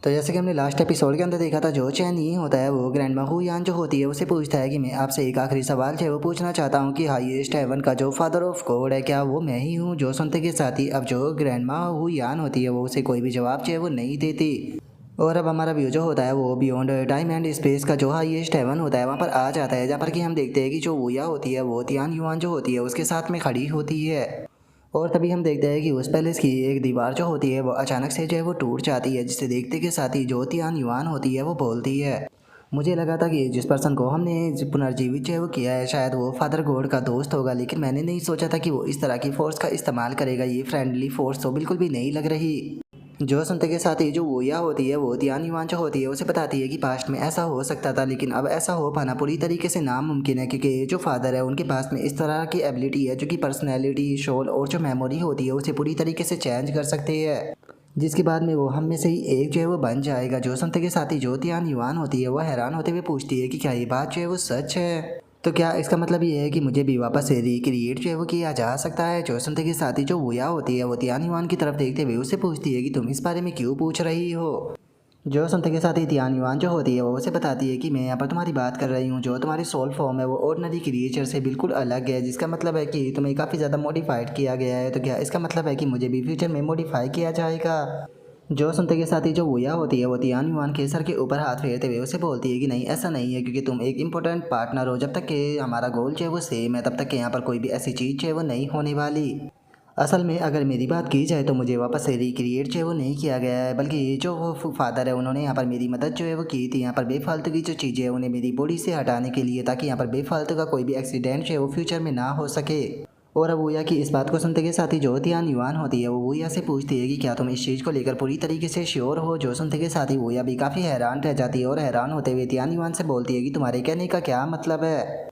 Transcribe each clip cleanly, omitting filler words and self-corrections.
तो जैसे कि हमने लास्ट एपिसोड के अंदर देखा था, जो चैन ये होता है वो ग्रैंडमा हुयान जो होती है उसे पूछता है कि मैं आपसे एक आखिरी सवाल जो है वो पूछना चाहता हूँ कि हाईएस्ट हेवन का जो फादर ऑफ गॉड है क्या वो मैं ही हूँ। जो सुनते के साथ ही अब जो ग्रैंडमा हुयान होती है वो उसे कोई भी जवाब जो है वो नहीं देती। और अब हमारा व्यू जो होता है वो बियॉन्ड टाइम एंड स्पेस का जो हाईएस्ट हेवन होता है वहाँ पर आ जाता है, जहाँ पर कि हम देखते हैं कि जो वुया होती है वो तियान युआन जो होती है उसके साथ में खड़ी होती है। और तभी हम देखते हैं कि उस पैलेस की एक दीवार जो होती है वो अचानक से जो है वो टूट जाती है, जिसे देखते के साथ ही जो तियान युआन होती है वो बोलती है, मुझे लगा था कि जिस पर्सन को हमने पुनर्जीवित जो है वो किया है शायद वो फादर गॉड का दोस्त होगा, लेकिन मैंने नहीं सोचा था कि वो इस तरह की फोर्स का इस्तेमाल करेगा। ये फ्रेंडली फोर्स तो बिल्कुल भी नहीं लग रही। जो सुनते के साथ ही जो वोया होती है वो तियान युआन जो होती है उसे बताती है कि पास्ट में ऐसा हो सकता था, लेकिन अब ऐसा हो पाना पूरी तरीके से नामुमकिन है, क्योंकि ये जो फादर है उनके पास में इस तरह की एबिलिटी है जो कि पर्सनैलिटी, सोल और जो मेमोरी होती है उसे पूरी तरीके से चेंज कर सकते हैं, जिसके बाद में वो हम में से ही एक जो है वो बन जाएगा। जो सुनते के साथ ही जो तियान युआन होती है वो हैरान होते हुए पूछती है कि क्या ये बात जो है वो सच है, तो क्या इसका मतलब ये है कि मुझे भी वापस से रिक्रिएट जो है वो किया जा सकता है। जो सुनते के साथ ही जो वुया होती है वो तियान युआन की तरफ देखते हुए उससे पूछती है कि तुम इस बारे में क्यों पूछ रही हो। जो सुनते के साथ ही तियान युआन जो होती है वो उसे बताती है कि मैं यहाँ पर तुम्हारी बात कर रही हूँ, जो तुम्हारी सोल फॉर्म है वो ऑर्डिनरी क्रिएचर से बिल्कुल अलग है, जिसका मतलब है कि तुम्हें काफ़ी ज़्यादा मॉडिफाइड किया गया है। तो क्या इसका मतलब है कि मुझे भी फ्यूचर में मॉडिफाई किया जाएगा। जो सुनते के साथ ही जो वुया होती है वो तियान युआन के सर के ऊपर हाथ फेरते हुए उसे बोलती है कि नहीं, ऐसा नहीं है, क्योंकि तुम एक इंपॉर्टेंट पार्टनर हो। जब तक कि हमारा गोल जो है वो सेम है तब तक कि यहाँ पर कोई भी ऐसी चीज़ जो है वो नहीं होने वाली। असल में अगर मेरी बात की जाए तो मुझे वापस से रिक्रिएट जो है वो नहीं किया गया है, बल्कि ये जो वो फादर है उन्होंने यहाँ पर मेरी मदद जो है वो की थी यहाँ पर बेफालतू की जो चीज़ें हैं उन्हें मेरी बॉडी से हटाने के लिए, ताकि यहाँ पर बेफालतू का कोई भी एक्सीडेंट जो है वो फ्यूचर में ना हो सके। और अब वुया की इस बात को सुनते के साथ ही जो तियान युआन होती है वो वुया से पूछती है कि क्या तुम इस चीज़ को लेकर पूरी तरीके से श्योर हो। जो सुनते के साथ ही वुया भी काफ़ी हैरान रह जाती है और हैरान होते हुए तियान युआन से बोलती है कि तुम्हारे कहने का क्या मतलब है।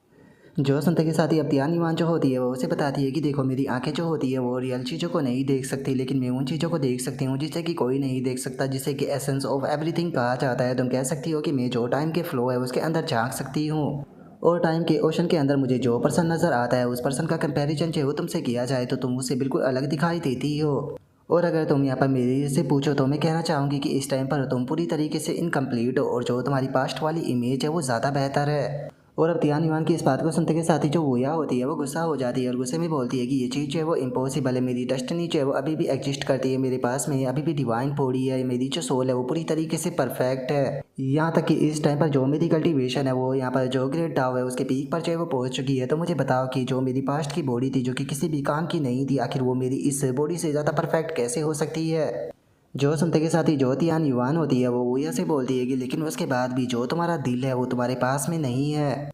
जो सुनते के साथ ही अब तियान युआन जो होती है वो उसे बताती है कि देखो, मेरी आंखें जो होती है वो रियल चीज़ों को नहीं देख सकती, लेकिन मैं उन चीज़ों को देख सकती हूँ जिसे कि कोई नहीं देख सकता, जिसे कि एसेंस ऑफ एवरीथिंग कहा जाता है। तुम कह सकती हो कि मैं जो टाइम के फ्लो है उसके अंदर झांक सकती हूँ, और टाइम के ओशन के अंदर मुझे जो पर्सन नज़र आता है उस पर्सन का कंपैरिजन जो है वो तुमसे किया जाए तो तुम उससे बिल्कुल अलग दिखाई देती हो। और अगर तुम यहाँ पर मेरे से पूछो तो मैं कहना चाहूँगी कि इस टाइम पर तुम पूरी तरीके से इनकम्प्लीट हो, और जो तुम्हारी पास्ट वाली इमेज है वो ज़्यादा बेहतर है। और अब तियान युआन की इस बात को सुनते के साथ ही जो वुया होती है वो गुस्सा हो जाती है और गुस्से में बोलती है कि ये चीज़ जो है वो इम्पॉसिबल है, मेरी डेस्टिनी जो है वो अभी भी एग्जिस्ट करती है, मेरे पास में अभी भी डिवाइन बॉडी है, मेरी जो सोल है वो पूरी तरीके से परफेक्ट है। यहाँ तक कि इस टाइम पर जो मेरी कल्टीवेशन है वो यहाँ पर जो ग्रेट डाव है उसके पीक पर जो है वो पहुँच चुकी है। तो मुझे बताओ कि जो मेरी पास्ट की बॉडी थी जो कि किसी भी काम की नहीं थी, आखिर वो मेरी इस बॉडी से ज़्यादा परफेक्ट कैसे हो सकती है। जो सुनते के साथ ही जो तियान युआन होती है वो वुया से बोलती है कि लेकिन उसके बाद भी जो तुम्हारा दिल है वो तुम्हारे पास में नहीं है।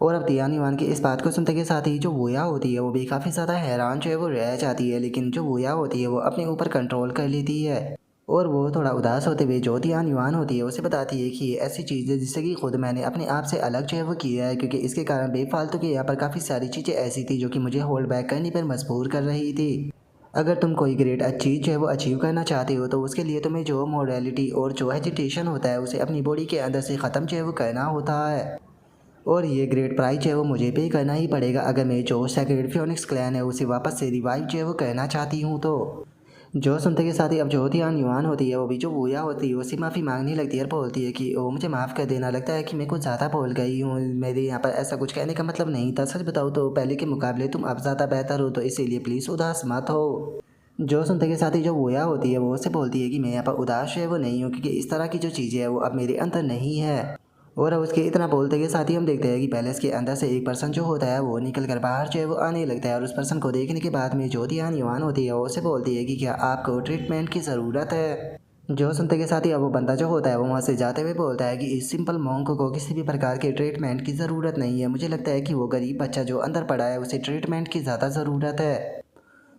और अब तियान युआन की इस बात को सुनते के साथ ही जो वुया होती है वो भी काफ़ी ज़्यादा हैरान जो है वो रह जाती है, लेकिन जो वुया होती है वो अपने ऊपर कंट्रोल कर लेती है। और वो थोड़ा उदास होते हुए जो तियान युआन होती है उसे बताती है कि ये ऐसी चीज़ है जिससे कि खुद मैंने अपने आप से अलग जो है वो किया है, क्योंकि इसके कारण बेफालतू के यहाँ पर काफ़ी सारी चीज़ें ऐसी थी जो कि मुझे होल्ड बैक करने पर मजबूर कर रही थी। अगर तुम कोई ग्रेट चीज़ जो है वो अचीव करना चाहते हो तो उसके लिए तुम्हें जो मोरालिटी और जो हेजिटेशन होता है उसे अपनी बॉडी के अंदर से ख़त्म जो है वो करना होता है, और ये ग्रेट प्राइज है वो मुझे पे करना ही पड़ेगा अगर मैं जो सेक्रेड फियोनिक्स क्लैन है उसे वापस से रिवाइव जो है वो करना चाहती हूँ। तो जो सुनते के साथ ही अब जो तियान युआन होती है वो भी जो वुया होती है उसे माफ़ी मांगने लगती है और बोलती है कि ओ मुझे माफ़ कर देना, लगता है कि मैं कुछ ज़्यादा बोल गई हूँ, मेरे यहाँ पर ऐसा कुछ कहने का मतलब नहीं था, सच बताऊँ तो पहले के मुकाबले तुम अब ज़्यादा बेहतर हो, तो इसीलिए प्लीज़ उदास मत हो। जो सुनते के साथ ही जो वुया होती है वो उससे बोलती है कि मैं यहाँ पर उदास है वो नहीं हूँ, क्योंकि इस तरह की जो चीज़ें हैं वो अब मेरे अंदर नहीं है। और अब उसके इतना बोलते के साथ ही हम देखते हैं कि पैलेस के अंदर से एक पर्सन जो होता है वो निकल कर बाहर जो है वो आने लगता है, और उस पर्सन को देखने के बाद में जो तियान युआन होती है वो उससे बोलती है कि क्या आपको ट्रीटमेंट की ज़रूरत है। जो सुनते के साथ ही अब वो बंदा जो होता है वो वहाँ से जाते हुए बोलता है कि इस सिंपल मॉन्क को किसी भी प्रकार के ट्रीटमेंट की ज़रूरत नहीं है, मुझे लगता है कि वो गरीब बच्चा जो अंदर पड़ा है उसे ट्रीटमेंट की ज़्यादा ज़रूरत है।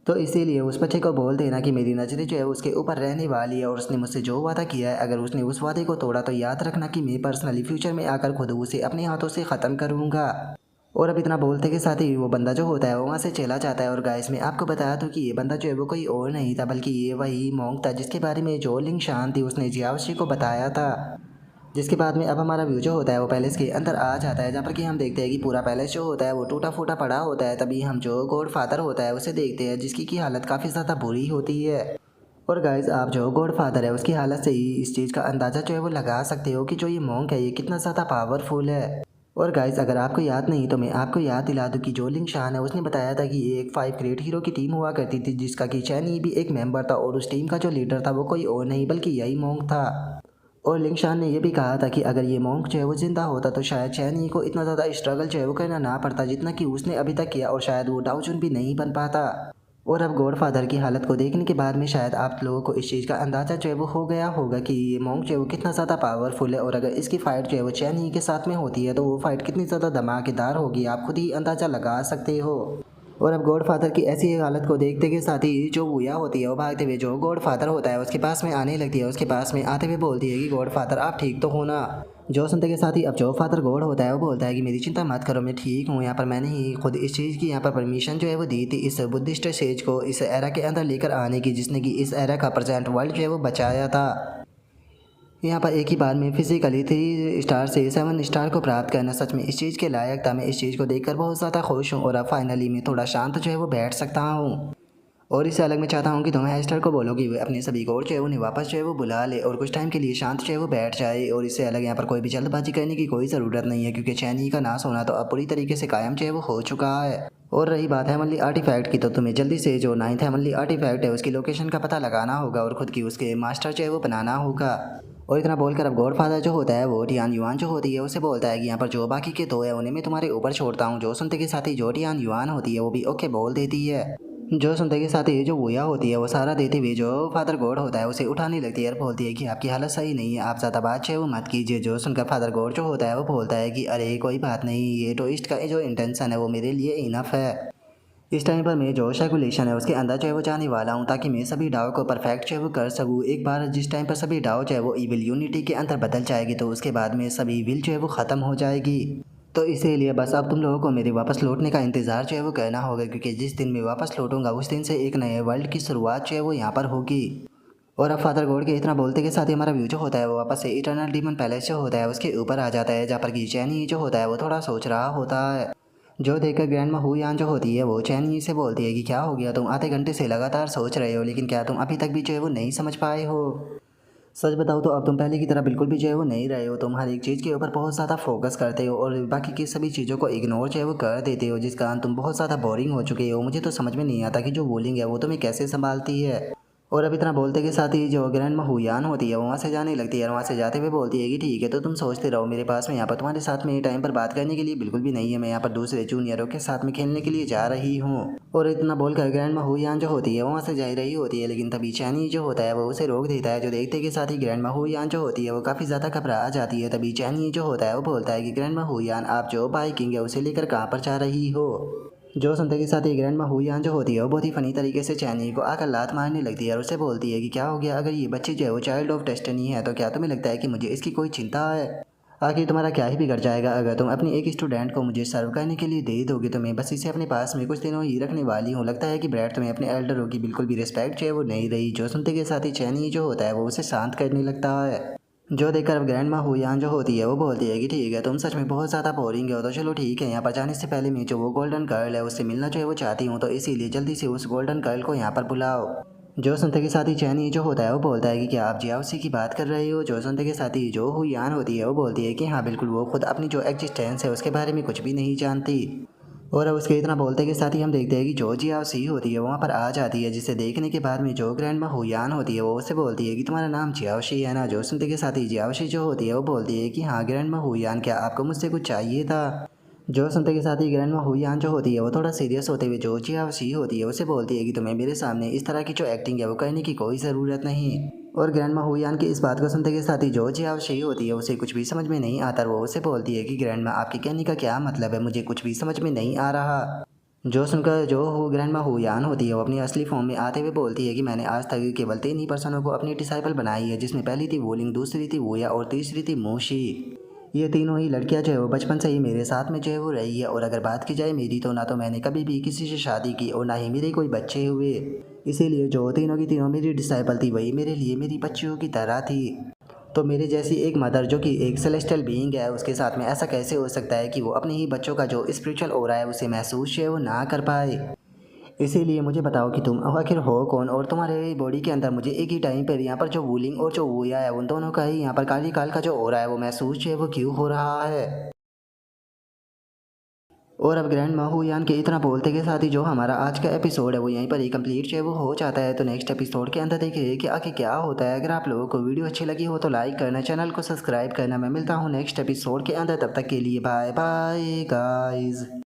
तो इसीलिए उस बच्चे को बोल देना कि मेरी नज़रें जो है उसके ऊपर रहने वाली है, और उसने मुझसे जो वादा किया है अगर उसने उस वादे को तोड़ा तो याद रखना कि मैं पर्सनली फ्यूचर में आकर खुद उसे अपने हाथों से ख़त्म करूँगा। और अब इतना बोलते के साथ ही वो बंदा जो होता है वो वहाँ से चला जाता है। और गाइस मैं आपको बताया था कि ये बंदा जो है वो कोई और नहीं था बल्कि ये वही मोंग था जिसके बारे में जो लिंग शान थी उसने जियाओशी को बताया था। जिसके बाद में अब हमारा व्यू जो होता है वो पैलेस के अंदर आ जाता है, जहाँ पर कि हम देखते हैं कि पूरा पैलेस जो होता है वो टूटा फूटा पड़ा होता है। तभी हम जो गॉड फादर होता है उसे देखते हैं जिसकी की हालत काफ़ी ज़्यादा बुरी होती है। और गाइज आप जो गॉडफादर है उसकी हालत से ही इस चीज़ का अंदाज़ा जो है वो लगा सकते हो कि जो ये मॉन्क है ये कितना ज़्यादा पावरफुल है। और गाइज अगर आपको याद नहीं तो मैं आपको याद दिला दूं कि जो लिंग शान है उसने बताया था कि ये एक 5 ग्रेट हीरो की टीम हुआ करती थी जिसका कि चैनी भी एक मेंबर था और उस टीम का जो लीडर था वो कोई और नहीं बल्कि यही मॉन्क था। और लिंग शान ने यह भी कहा था कि अगर ये मॉन्क जो है वो जिंदा होता तो शायद चैनी को इतना ज़्यादा स्ट्रगल जो है वो करना ना पड़ता जितना कि उसने अभी तक किया और शायद वो डाउचुन भी नहीं बन पाता। और अब गॉडफादर की हालत को देखने के बाद में शायद आप लोगों को इस चीज़ का अंदाज़ा जो है वो हो गया होगा कि ये मॉन्क जो है वो कितना ज़्यादा पावरफुल है और अगर इसकी फ़ाइट जो है वो चैनी के साथ में होती है तो वो फ़ाइट कितनी ज़्यादा धमाकेदार होगी आप खुद ही अंदाज़ा लगा सकते हो। और अब गॉडफादर की ऐसी एक हालत को देखते के साथ ही जो वूया होती है वो भागते हुए जो गॉडफादर होता है उसके पास में आने लगती है। उसके पास में आते हुए बोलती है कि गॉडफादर आप ठीक तो हो ना। जो सुनते के साथ ही अब जो फादर गॉड होता है वो बोलता है कि मेरी चिंता मत करो मैं ठीक हूँ। यहाँ पर मैंने ही खुद इस चीज़ की यहाँ पर परमिशन जो है वो दी थी इस बुद्धिस्ट सेज को इस एरा के अंदर लेकर आने की जिसने कि इस एरा का प्रेजेंट वर्ल्ड जो है वो बचाया था। यहाँ पर एक ही बार में फिजिकली 3 स्टार से 7 स्टार को प्राप्त करना सच में इस चीज़ के लायक था। मैं इस चीज़ को देखकर बहुत ज़्यादा खुश हूँ और अब फाइनली मैं थोड़ा शांत जो है वो बैठ सकता हूँ। और इससे अलग मैं चाहता हूँ कि तुम हेस्टर को बोलो कि वे अपने सभी कोड जो है उन्हें वापस जो है वो बुला ले और कुछ टाइम के लिए शांत जो है वो बैठ जाए। और इससे अलग यहाँ पर कोई भी जल्दबाजी करने की कोई ज़रूरत नहीं है क्योंकि चैनी का नाश होना तो अब पूरी तरीके से कायम जो है वो हो चुका है। और रही बात हेवनली आर्टिफैक्ट की तो तुम्हें जल्दी से जो 9th हेवनली आर्टिफैक्ट है उसकी लोकेशन का पता लगाना होगा और खुद की उसके मास्टर जो है वो बनाना होगा। और इतना बोलकर अब गॉडफादर जो होता है वो टियान युआन जो होती है उसे बोलता है कि यहाँ पर जो बाकी के 2 है उन्हें मैं तुम्हारे ऊपर छोड़ता हूँ। जो सुनते के साथ ही जो टियान युआन होती है वो भी ओके बोल देती है। जो सुनते के साथ ही जो वूया होती है वो सारा देते हुए जो फादर गॉड होता है उसे उठाने लगती है और बोलती है कि आपकी हालत सही नहीं है आप ज़्यादा बात है वो मत कीजिए। जो सुनकर फादर गॉड जो होता है वो बोलता है कि अरे कोई बात नहीं ये टोइस्ट का जो इंटेंशन है वो मेरे लिए इनफ है। इस टाइम पर मैं जो सर्कुलेशन है उसके अंदर जो है वो जाने वाला हूँ ताकि मैं सभी डाव को परफेक्ट जो है वो कर सकूँ। एक बार जिस टाइम पर सभी डाव जो है वो इविल यूनिटी के अंदर बदल जाएगी तो उसके बाद में सभी विल जो है वो ख़त्म हो जाएगी। तो इसीलिए बस अब तुम लोगों को मेरे वापस लौटने का इंतज़ार जो है वो करना होगा क्योंकि जिस दिन मैं वापस लौटूंगा उस दिन से एक नए वर्ल्ड की शुरुआत जो है वो यहाँ पर होगी। और अब फादर गॉड के इतना बोलते के साथ ही हमारा व्यू जो होता है वो वापस से इटर्नल डीमन पैलेस जो होता है उसके ऊपर आ जाता है जहाँ पर कि चैनी जो होता है वो थोड़ा सोच रहा होता है। जो देखकर ग्रैंड माँ हुयान जो होती है वो चैनी से बोलती है कि क्या हो गया तुम आधे घंटे से लगातार सोच रहे हो लेकिन क्या तुम अभी तक भी जो है वो नहीं समझ पाए हो। सच बताओ तो अब तुम पहले की तरह बिल्कुल भी जो है वो नहीं रहे हो। तुम हर एक चीज़ के ऊपर बहुत ज़्यादा फोकस करते हो और बाकी की सभी चीज़ों को इग्नोर जो है वो कर देते हो जिस कारण तुम बहुत ज़्यादा बोरिंग हो चुके हो। मुझे तो समझ में नहीं आता कि जो बोलिंग है वो तुम्हें कैसे संभालती है। और अब इतना बोलते के साथ ही जो ग्रैंड माँ हुयान होती है वो वहाँ से जाने लगती है और वहाँ से जाते हुए बोलती है कि ठीक है तो तुम सोचते रहो मेरे पास में यहाँ पर तुम्हारे साथ में टाइम पर बात करने के लिए बिल्कुल भी नहीं है। मैं यहाँ पर दूसरे जूनियरों के साथ में खेलने के लिए जा रही हूँ। और इतना बोलकर ग्रैंड माँ हुयान जो होती है वो वहाँ से जा रही होती है लेकिन तभी चैनी जो होता है वो उसे रोक देता है। जो देखते के साथ ही ग्रैंड माँ हुयान जो होती है वो काफ़ी ज़्यादा घबरा जाती है। तभी चैनी जो होता है वो बोलता है कि ग्रैंड माँ हुयान आप जो बाइकिंग है उसे लेकर कहाँ पर जा रही हो। जो सुनते के साथ ही ग्रैंड माँ हुयान जो होती है वो बहुत ही फनी तरीके से चैनी को आकर लात मारने लगती है और उसे बोलती है कि क्या हो गया अगर ये बच्ची जो है वो चाइल्ड ऑफ डेस्टिनी है तो क्या तुम्हें लगता है कि मुझे इसकी कोई चिंता है। आखिर तुम्हारा क्या ही बिगड़ जाएगा अगर तुम अपनी एक स्टूडेंट को मुझे सर्व करने के लिए दे दोगे तो मैं बस इसे अपने पास में कुछ दिनों ही रखने वाली हूँ। लगता है कि ब्रैड तुम्हें अपने एल्डरों की बिल्कुल भी रिस्पेक्ट जो है वो नहीं रही। जो सुनते के साथ ही चैनी जो होता है वो उसे शांत करने लगता है। जो देखकर अब ग्रैंड माँ हुयान जो होती है वो बोलती है कि ठीक है तुम सच में बहुत ज़्यादा बोरिंग हो तो चलो ठीक है यहाँ पर जाने से पहले मैं जो वो गोल्डन गर्ल है उससे मिलना जो है वो चाहती हूँ तो इसीलिए जल्दी से उस गोल्डन गर्ल को यहाँ पर बुलाओ। जो सुनते के साथ ही चैनी जो होता है वो बोलता है कि क्या आप जियाओसी की बात कर रहे हो। जो सुनते के साथ ही जो हुयान होती है वो बोलती है कि हाँ बिल्कुल वो खुद अपनी जो एग्जिस्टेंस है उसके बारे में कुछ भी नहीं जानती। और अब उसके इतना बोलते के साथ ही हम देखते हैं कि जो जियाओसी होती है वहाँ पर आ जाती है जिसे देखने के बाद में जो ग्रैंड माँ हुयान होती है वो उससे बोलती है कि तुम्हारा नाम जियाओशी है ना। जो सुनते के साथ ही जियाओशी जो होती है वो बोलती है कि हाँ ग्रैंड माँ हुयान क्या आपको मुझसे कुछ चाहिए था। जो सुनते के साथ ही ग्रैंड माँ हुयान जो होती है वो थोड़ा सीरियस होते हुए जो जियाओशी होती है उसे बोलती है कि तुम्हें मेरे सामने इस तरह की जो एक्टिंग है वो करने की कोई ज़रूरत नहीं। और ग्रैंड माँ हुयान की इस बात को सुनते के साथ ही जो जियाओशी होती है उसे कुछ भी समझ में नहीं आता। वो उसे बोलती है कि ग्रैंड माँ आपके कहने का क्या मतलब है मुझे कुछ भी समझ में नहीं आ रहा। जो सुनकर जो हो ग्रैंड माँ हुयान होती है वो अपनी असली फॉर्म में आते हुए बोलती है कि मैंने आज तक केवल 3 ही पर्सनों को अपनी डिसाइपल बनाई है जिसमें पहली थी वोलिंग दूसरी थी वोया और तीसरी थी मोशी। ये तीनों ही लड़कियां जो है वो बचपन से ही मेरे साथ में जो है वो रही है। और अगर बात की जाए मेरी तो ना तो मैंने कभी भी किसी से शादी की और ना ही मेरे कोई बच्चे हुए। इसीलिए जो तीनों की तीनों मेरी डिसाइपल थी वही मेरे लिए मेरी बच्चियों की तरह थी। तो मेरी जैसी एक मदर जो कि एक सेलेस्टियल बीइंग है उसके साथ में ऐसा कैसे हो सकता है कि वो अपने ही बच्चों का जो स्पिरिचुअल ऑरा है उसे महसूस है वो ना कर पाए। इसीलिए मुझे बताओ कि तुम आखिर हो कौन और तुम्हारे बॉडी के अंदर मुझे एक ही टाइम पर यहाँ पर जो वूलिंग और जो वूया है उन दोनों का ही यहाँ पर काली काल का जो हो रहा है वो महसूस जो है वो क्यों हो रहा है। और अब ग्रैंड माहू यान के इतना बोलते के साथ ही जो हमारा आज का एपिसोड है वो यहीं पर ही कंप्लीट जो है वो हो जाता है। तो नेक्स्ट एपिसोड के अंदर देखिए कि आखिर क्या होता है। अगर आप लोगों को वीडियो अच्छी लगी हो तो लाइक करना, चैनल को सब्सक्राइब करना। मैं मिलता हूँ नेक्स्ट एपिसोड के अंदर, तब तक के लिए बाय बाय गाइज।